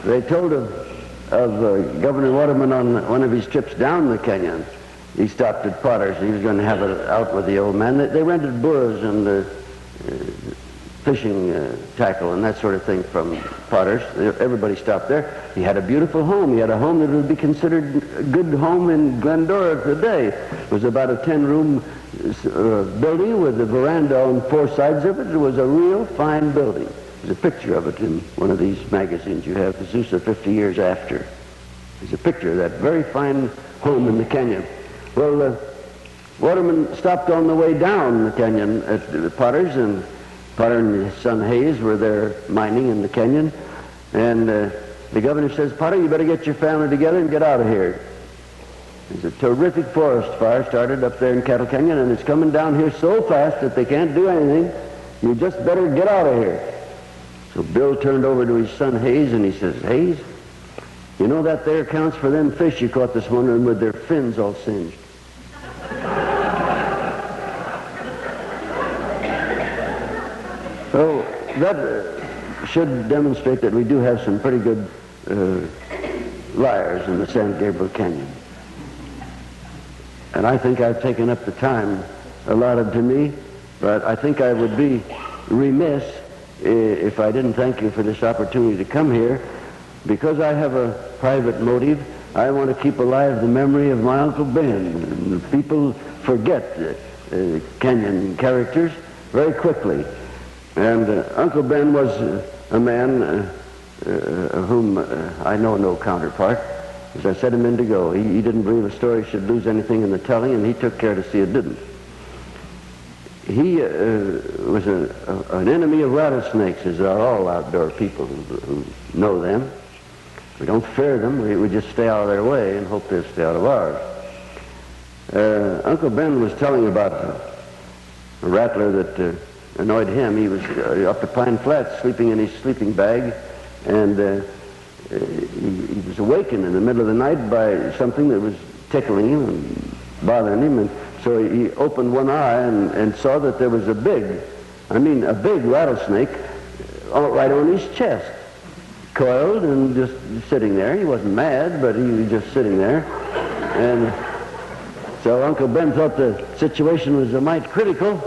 They told of Governor Waterman on one of his trips down the canyon. He stopped at Potter's. He was going to have it out with the old man. They rented burros and fishing tackle and that sort of thing from Potter's. Everybody stopped there. He had a beautiful home. He had a home that would be considered a good home in Glendora today. It was about a 10-room building with a veranda on 4 sides of it. It was a real fine building. There's a picture of it in one of these magazines you have, Azusa 50 years after. There's a picture of that very fine home in the canyon. Well, Waterman stopped on the way down the canyon at the Potter's, and Potter and his son Hayes were there mining in the canyon. And the governor says, "Potter, you better get your family together and get out of here. There's a terrific forest fire started up there in Cattle Canyon, and it's coming down here so fast that they can't do anything. You just better get out of here." So Bill turned over to his son Hayes, and he says, "Hayes, you know that there counts for them fish you caught this morning with their fins all singed." So that should demonstrate that we do have some pretty good liars in the San Gabriel Canyon. And I think I've taken up the time allotted to me, but I think I would be remiss if I didn't thank you for this opportunity to come here. Because I have a private motive, I want to keep alive the memory of my Uncle Ben. And people forget Canyon characters very quickly. And Uncle Ben was a man whom I know no counterpart. As I set him in to go, he didn't believe a story should lose anything in the telling, and he took care to see it didn't. He was an enemy of rattlesnakes, as are all outdoor people who know them. We don't fear them. We just stay out of their way and hope they'll stay out of ours. Uncle Ben was telling about a rattler that annoyed him. He was up at Pine Flats sleeping in his sleeping bag, and he was awakened in the middle of the night by something that was tickling him and bothering him, and so he opened one eye and saw that there was a big rattlesnake right on his chest, coiled and just sitting there. He wasn't mad, but he was just sitting there. And so Uncle Ben thought the situation was a mite critical,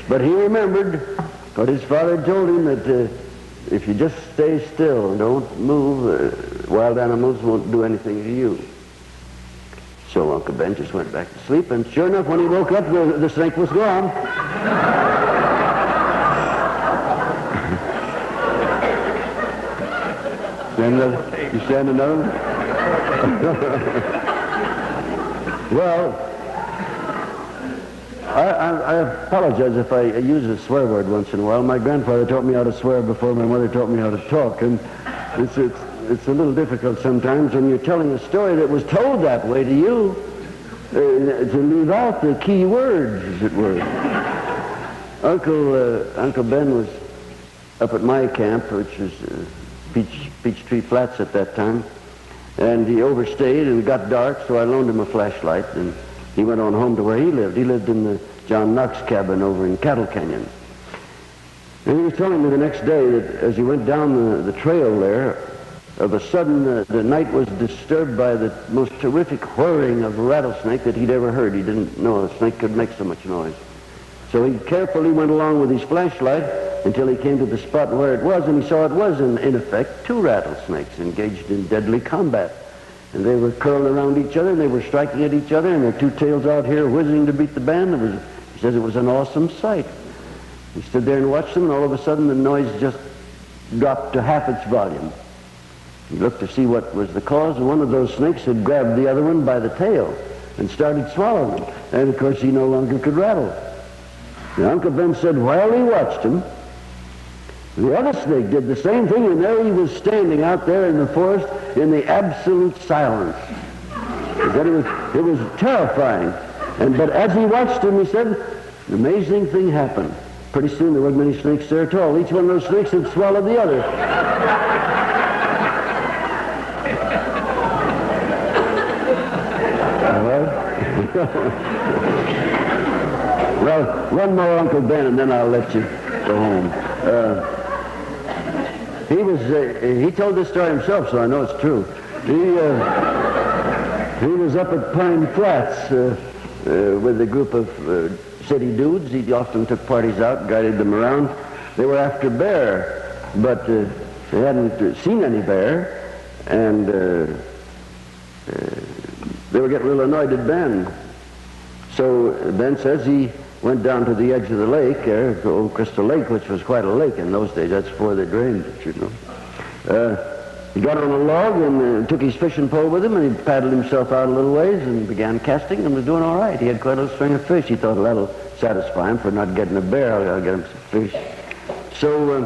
but he remembered what his father told him, that if you just stay still and don't move, wild animals won't do anything to you. So Uncle Ben just went back to sleep, and sure enough, when he woke up, the snake was gone. You stand another? Well, I apologize if I use a swear word once in a while. My grandfather taught me how to swear before my mother taught me how to talk, and it's a little difficult sometimes when you're telling a story that was told that way to you, to leave out the key words, as it were. Uncle Ben was up at my camp, which was Peachtree Flats at that time, and he overstayed and got dark, so I loaned him a flashlight, and he went on home to where he lived. He lived in the John Knox cabin over in Cattle Canyon. And he was telling me the next day that as he went down the trail there, of a sudden the night was disturbed by the most terrific whirring of a rattlesnake that he'd ever heard. He didn't know a snake could make so much noise. So he carefully went along with his flashlight until he came to the spot where it was, and he saw it was, in effect, 2 rattlesnakes engaged in deadly combat. And they were curled around each other, and they were striking at each other, and their 2 tails out here whizzing to beat the band. He says it was an awesome sight. He stood there and watched them, and all of a sudden the noise just dropped to half its volume. He looked to see what was the cause, and one of those snakes had grabbed the other one by the tail and started swallowing him. And of course he no longer could rattle. Now, Uncle Ben said while he watched him, the other snake did the same thing, and there he was standing out there in the forest in the absolute silence. He said it was terrifying. But as he watched him, he said, an amazing thing happened. Pretty soon there weren't many snakes there at all. Each one of those snakes had swallowed the other. Well, one more Uncle Ben, and then I'll let you go home. he told this story himself, so I know it's true. He was up at Pine Flats with a group of city dudes. He often took parties out, guided them around. They were after bear, but they hadn't seen any bear, and they were getting real annoyed at Ben. So Ben says he went down to the edge of the lake, to Old Crystal Lake, which was quite a lake in those days. That's before they drained it, you know. He got on a log and took his fishing pole with him, and he paddled himself out a little ways and began casting and was doing all right. He had quite a little string of fish. He thought, well, that'll satisfy him for not getting a bear. I'll get him some fish. So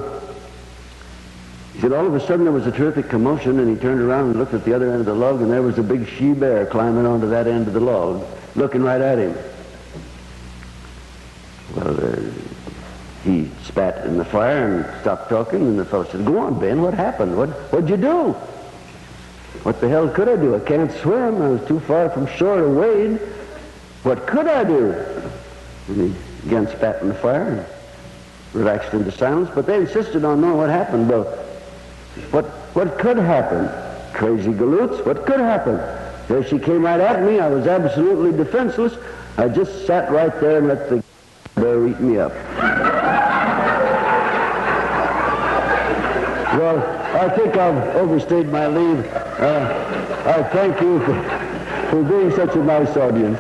he said all of a sudden there was a terrific commotion, and he turned around and looked at the other end of the log, and there was a big she-bear climbing onto that end of the log, looking right at him. Well, he spat in the fire and stopped talking, and the fellow said, go on, Ben, what happened? What'd you do? What the hell could I do? I can't swim. I was too far from shore to wade. What could I do? And he again spat in the fire and relaxed into silence, but they insisted on knowing what happened. Well, what could happen? Crazy galoots, what could happen? There she came right at me. I was absolutely defenseless. I just sat right there and let the bear eat me up. Well, I think I've overstayed my leave. I thank you for being such a nice audience.